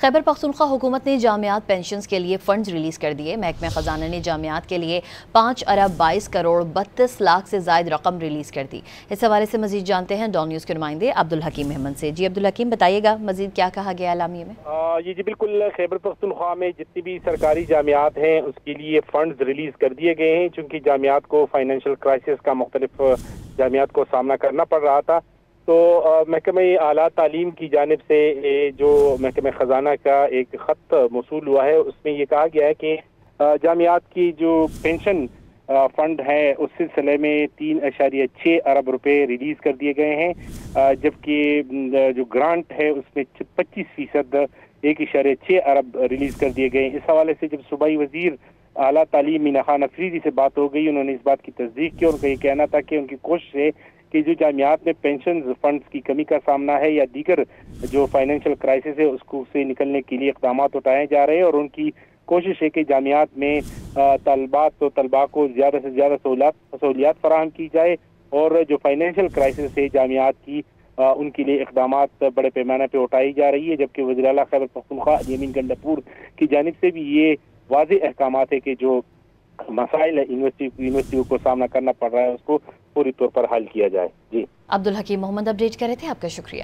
خیبر پختونخوا حکومت نے جامعات پینشنز کے لیے فنڈز ریلیز کر دیے۔ محکمہ خزانہ نے جامعات کے لیے 5 ارب 22 کروڑ 32 لاکھ سے زائد رقم ریلیز کر دی۔ اس حوالے سے مزید جانتے ہیں ڈان نیوز کے نمائندے عبدالحکیم محمد سے۔ جی عبدالحکیم، بتائیے گا مزید کیا کہا گیا اعلامیے میں؟ جی بالکل، خیبر پختونخوا میں جتنی بھی سرکاری جامعات ہیں اس کے لیے فنڈز ریلیز کر دیے گئے ہیں، چونکہ جامعات کو فائنینشیل کرائسس کا مختلف جامعات کو سامنا کرنا پڑ رہا تھا۔ تو محکمہ اعلیٰ تعلیم کی جانب سے جو محکمہ خزانہ کا ایک خط موصول ہوا ہے، اس میں یہ کہا گیا ہے کہ جامعات کی جو پینشن فنڈ ہے اس سلسلے میں 3.6 ارب روپے ریلیز کر دیے گئے ہیں، جبکہ جو گرانٹ ہے اس میں 25% 1.6 ارب ریلیز کر دیے گئے ہیں۔ اس حوالے سے جب صوبائی وزیر اعلیٰ تعلیم مینا خان افریدی سے بات ہو گئی، انہوں نے اس بات کی تصدیق کی اور ان کا یہ کہنا تھا کہ ان کی کوشش ہے کہ جو جامعات میں پینشن فنڈز کی کمی کا سامنا ہے یا دیگر جو فائنینشیل کرائسس ہے اس کو سے نکلنے کے لیے اقدامات اٹھائے جا رہے ہیں، اور ان کی کوشش ہے کہ جامعات میں طلباء کو زیادہ سے زیادہ سہولیات فراہم کی جائے، اور جو فائنینشیل کرائسس ہے جامعات کی ان کے لیے اقدامات بڑے پیمانے پہ اٹھائی جا رہی ہے، جبکہ وزیر اعلیٰ خیبر پختونخوا یمین گنڈاپور کی جانب سے بھی یہ واضح احکامات ہے کہ جو مسائل یونیورسٹیوں کو سامنا کرنا پڑ رہا ہے اس کو پوری طور پر حل کیا جائے۔ جی عبدالحکیم محمد اپڈیٹ کر رہے تھے، آپ کا شکریہ۔